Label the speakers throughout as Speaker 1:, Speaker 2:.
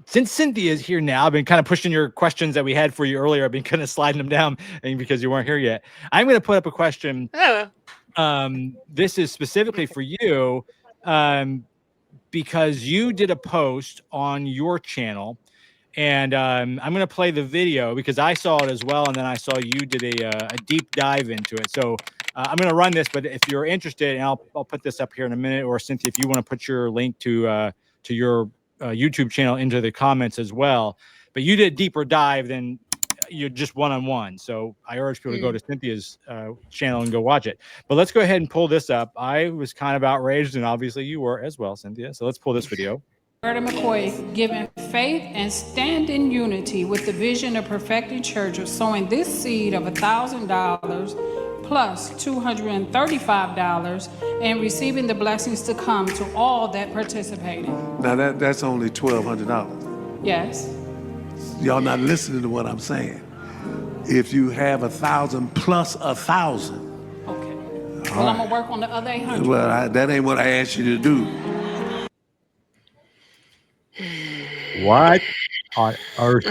Speaker 1: since Cynthia is here now, I've been kind of pushing your questions that we had for you earlier. I've been kind of sliding them down because you weren't here yet. I'm going to put up a question. This is specifically for you because you did a post on your channel. And I'm going to play the video because I saw it as well. And then I saw you did a deep dive into it. So I'm going to run this. But if you're interested, and I'll put this up here in a minute, or Cynthia, if you want to put your link to your YouTube channel into the comments as well. But you did a deeper dive than you're just one-on-one. So I urge people to go to Cynthia's channel and go watch it. But let's go ahead and pull this up. I was kind of outraged, and obviously you were as well, Cynthia. So let's pull this video.
Speaker 2: McCoy, giving faith and stand in unity with the vision of perfecting church of sowing this seed of $1,000 plus $235 and receiving the blessings to come to all that participated.
Speaker 3: Now that's only $1,200.
Speaker 2: Yes.
Speaker 3: Y'all not listening to what I'm saying. If you have 1,000 plus 1,000.
Speaker 2: Okay. Well, I'm gonna work on the other 800.
Speaker 3: Well, that ain't what I asked you to do.
Speaker 1: What on earth?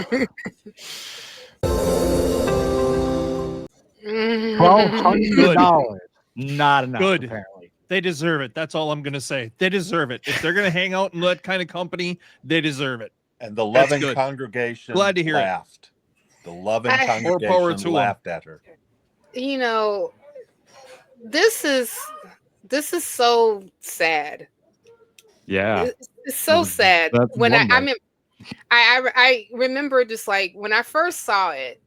Speaker 1: $1,200. Not enough.
Speaker 4: Good.
Speaker 1: Apparently.
Speaker 4: They deserve it. That's all I'm going to say. They deserve it. If they're going to hang out in that kind of company, they deserve it.
Speaker 5: And the loving congregation
Speaker 4: Glad to hear
Speaker 5: laughed. The loving congregation laughed at her.
Speaker 6: You know, this is so sad.
Speaker 1: Yeah.
Speaker 6: It's so sad. When I remember just like when I first saw it,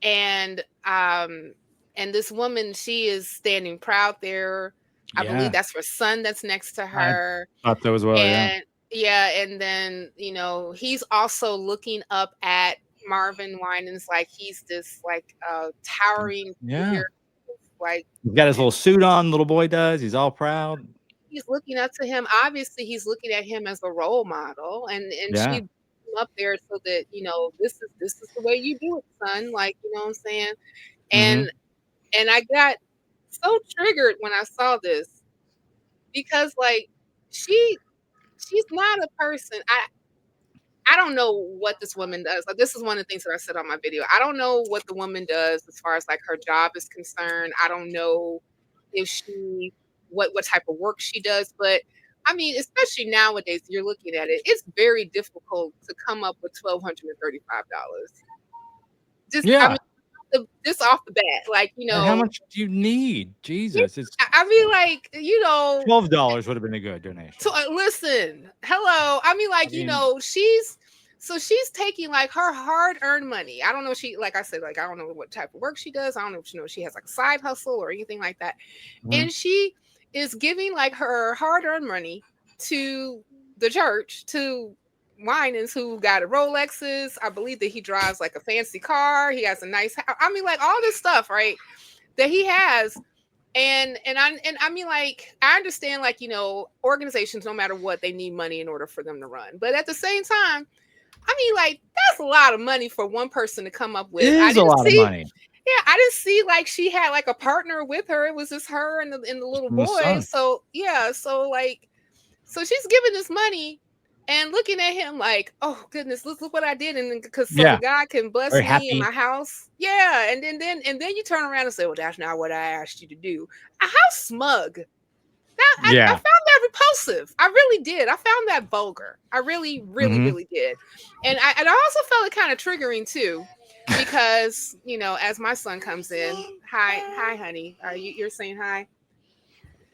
Speaker 6: and this woman, she is standing proud there. I believe that's her son that's next to her.
Speaker 1: I thought that was well,
Speaker 6: and and then he's also looking up at Marvin Winans like he's this like towering figure. Like
Speaker 1: he's got his little suit on, little boy does. He's all proud.
Speaker 6: He's looking up to him. Obviously, he's looking at him as a role model, and she put him up there so that this is the way you do it, son. Like what I'm saying. And I got so triggered when I saw this because like she's not a person. I don't know what this woman does. Like this is one of the things that I said on my video. I don't know what the woman does as far as like her job is concerned. I don't know if she what type of work she does, but I mean, especially nowadays, you're looking at it, it's very difficult to come up with $1,235. Just I mean, just off the bat, like
Speaker 1: And how much do you need? Jesus, it's
Speaker 6: I mean, like
Speaker 1: $12 would have been a good donation.
Speaker 6: So listen, hello. I mean, like she's taking like her hard-earned money. I don't know. Like I said, like I don't know what type of work she does. I don't know if she has like a side hustle or anything like that, and she is giving like her hard-earned money to the church, to Winans, who got a Rolexes. I believe that he drives like a fancy car. He has a nice house. I mean, like all this stuff, right? That he has. And I mean, like, I understand, like, organizations, no matter what, they need money in order for them to run. But at the same time, I mean, like, that's a lot of money for one person to come up with.
Speaker 1: It is a lot of money.
Speaker 6: Yeah, I didn't see like she had like a partner with her. It was just her and the little boy. So so she's giving this money and looking at him like, oh goodness, look what I did, and because God can bless me in my house. Yeah, and then you turn around and say, well, that's not what I asked you to do. How smug. I found that repulsive. I really did. I found that vulgar. I really, really, really did. And I also felt it kind of triggering too. Because as my son comes in, hi, honey. You're saying hi?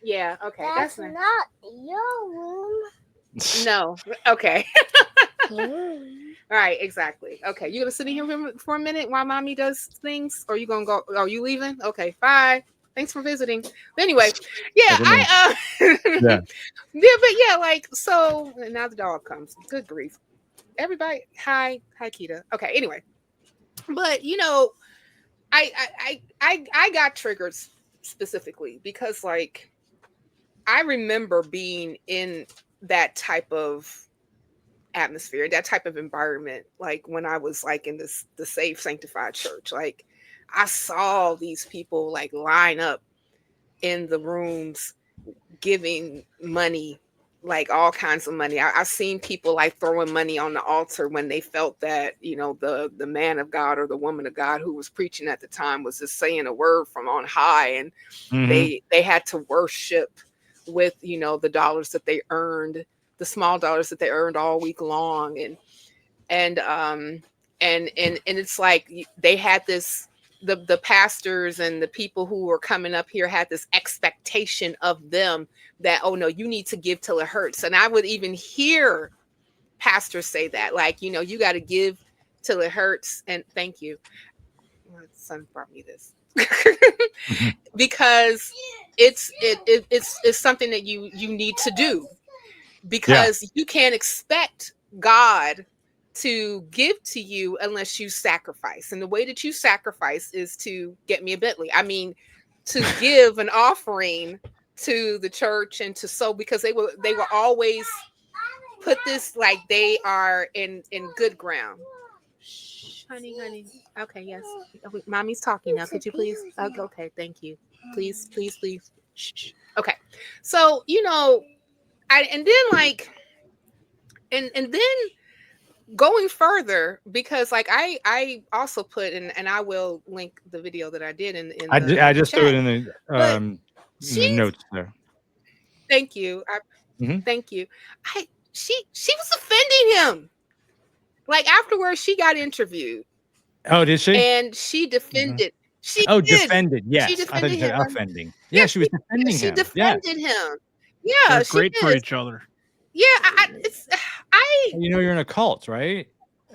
Speaker 6: Yeah, okay. That's not your room. No, okay. All right, exactly. Okay, you gonna sit in here for a minute while mommy does things, or you gonna go? Are you leaving? Okay, bye. Thanks for visiting. But anyway, but like so. Now the dog comes. Good grief, everybody. Hi, Kita. Okay, anyway. But I got triggered specifically because like I remember being in that type of atmosphere, that type of environment, like when I was like in the safe, sanctified church. Like I saw these people like line up in the rooms giving money like all kinds of money. I've seen people like throwing money on the altar when they felt that, you know, the man of God or the woman of God who was preaching at the time was just saying a word from on high, and they had to worship with, you know, the dollars that they earned, the small dollars that they earned all week long, and it's like they had this, the pastors and the people who were coming up here had this expectation of them that, oh no, you need to give till it hurts. And I would even hear pastors say that, like, you know, you got to give till it hurts. And thank you. My son brought me this because it's something that you need to do, because you can't expect God to give to you unless you sacrifice. And the way that you sacrifice is to get me a Bentley. I mean, to give an offering to the church and to sow, because they will always put this like they are in good ground. Shh, honey. Okay, yes. Mommy's talking now. Could you please? Okay, thank you. Please. Shh. Okay. So, you know, and then going further, because like I also put in, and I will link the video that I did in
Speaker 1: I just threw it in the notes there.
Speaker 6: Thank you. Thank you. She was offending him. Like afterwards, she got interviewed.
Speaker 1: Oh, did she?
Speaker 6: And she defended. She
Speaker 1: did.
Speaker 6: Defended.
Speaker 1: Yes,
Speaker 6: she defended
Speaker 1: I thought you said
Speaker 6: him.
Speaker 1: offending. Yeah, she was defending him.
Speaker 6: She defended him. Yeah,
Speaker 4: they're great for each other.
Speaker 6: Yeah,
Speaker 1: you know, you're in a cult, right?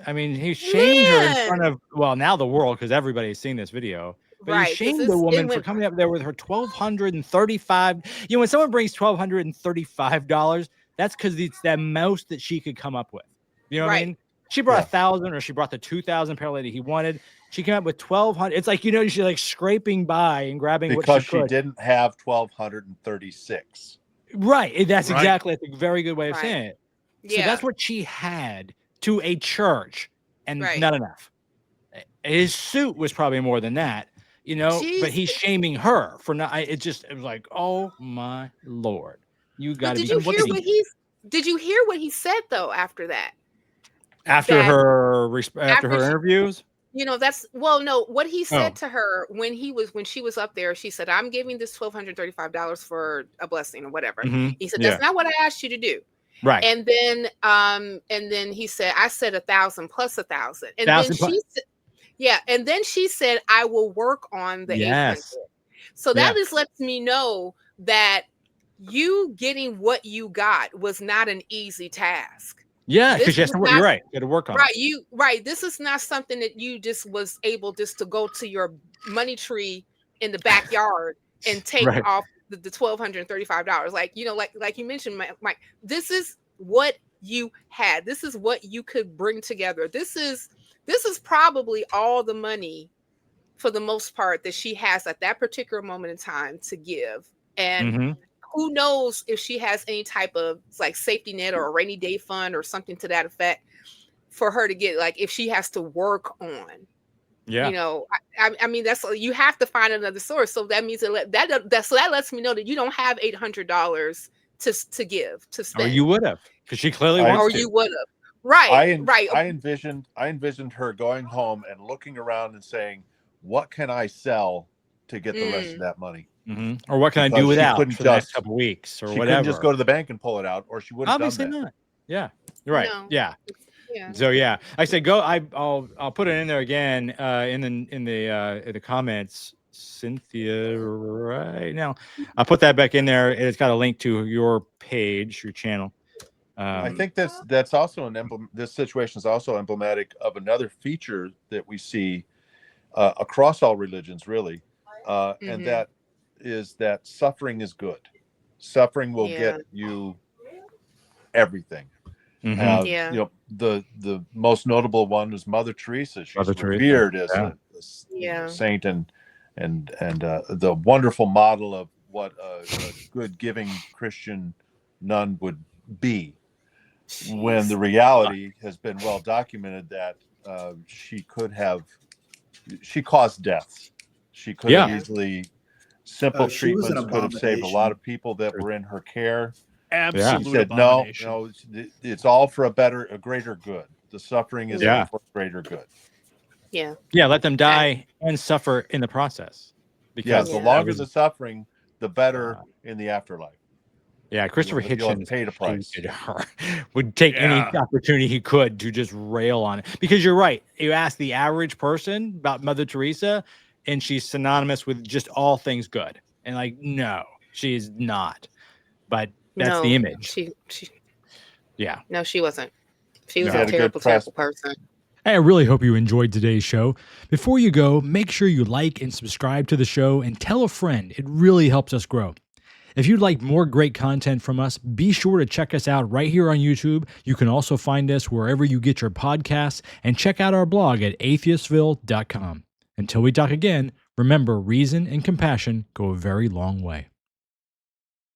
Speaker 1: I mean, he shamed her in front of, well, now the world, because everybody's seen this video. But he shamed the woman for coming up there with her $1,235. You know, when someone brings $1,235, that's because it's the most that she could come up with. You know what I mean? She brought 1,000, or she brought the 2,000 parallel that he wanted. She came up with 1,200. It's like, you know, she's like scraping by and grabbing what she could.
Speaker 5: Because she didn't have 1,236.
Speaker 1: Right. That's exactly a very good way of saying it. So that's what she had to a church, and not enough. His suit was probably more than that, you know, but he's shaming her for not. It was like, oh my Lord, you got to be.
Speaker 6: Did you hear what he said though after that?
Speaker 1: After her interviews? You know,
Speaker 6: what he said to her when she was up there, she said, I'm giving this $1,235 for a blessing or whatever. He said, that's not what I asked you to do.
Speaker 1: Right.
Speaker 6: And then he said, I said 1,000 plus 1,000. And then she said, I will work on the 800. So that just lets me know that you getting what you got was not an easy task.
Speaker 1: Yeah, because you're right. You got to work on
Speaker 6: it. This is not something that you just was able just to go to your money tree in the backyard and take off the $1,235. Like, you know, like you mentioned, Mike, this is what you had. This is what you could bring together. This is probably all the money, for the most part, that she has at that particular moment in time to give. And who knows if she has any type of like safety net or a rainy day fund or something to that effect for her to get, like, if she has to work on. You know, I mean, you have to find another source. So that means that lets me know that you don't have $800 to give, to spend.
Speaker 1: Or you would have, because she clearly wants to.
Speaker 6: Or you would have. Right.
Speaker 5: I envisioned her going home and looking around and saying, what can I sell to get the rest of that money?
Speaker 1: Or what can I do without for the next couple weeks or whatever? She couldn't
Speaker 5: just go to the bank and pull it out, or she would have done that.
Speaker 1: Obviously not. Yeah, you're right.
Speaker 6: No.
Speaker 1: Yeah. So I said go. I'll put it in there again in the comments. Cynthia, right now, I'll put that back in there. It's got a link to your page, your channel.
Speaker 5: I think that's also this situation is also emblematic of another feature that we see across all religions, really, and that is that suffering is good. Suffering will get you everything. You know, the most notable one is Mother Teresa. She's revered as a saint and the wonderful model of what a good giving Christian nun would be. When the reality has been well documented that she caused deaths. She could have easily, simple treatments could have saved a lot of people that were in her care.
Speaker 4: Absolute
Speaker 5: He said, no,
Speaker 4: abomination.
Speaker 5: no, it's all for a greater good. The suffering is
Speaker 1: Yeah.
Speaker 5: for a greater good.
Speaker 6: Yeah.
Speaker 1: Yeah, let them die and suffer in the process.
Speaker 5: Because
Speaker 1: Because
Speaker 5: the longer the suffering, the better in the afterlife.
Speaker 1: yeah, Christopher
Speaker 5: You'll have
Speaker 1: Hitchens
Speaker 5: paid a price.
Speaker 1: would take any
Speaker 4: Yeah.
Speaker 1: opportunity he could to just rail on it. Because you're right. You ask the average person about Mother Teresa, and she's synonymous with just all things good. And like, no, she's not. But that's the image.
Speaker 6: She
Speaker 1: Yeah.
Speaker 6: no, she wasn't. She was
Speaker 5: No.
Speaker 6: a
Speaker 5: Had a good
Speaker 6: terrible,
Speaker 5: press.
Speaker 6: terrible person.
Speaker 1: I really hope you enjoyed today's show. Before you go, make sure you like and subscribe to the show and tell a friend. It really helps us grow. If you'd like more great content from us, be sure to check us out right here on YouTube. You can also find us wherever you get your podcasts and check out our blog at atheistville.com. Until we talk again, remember reason and compassion go a very long way.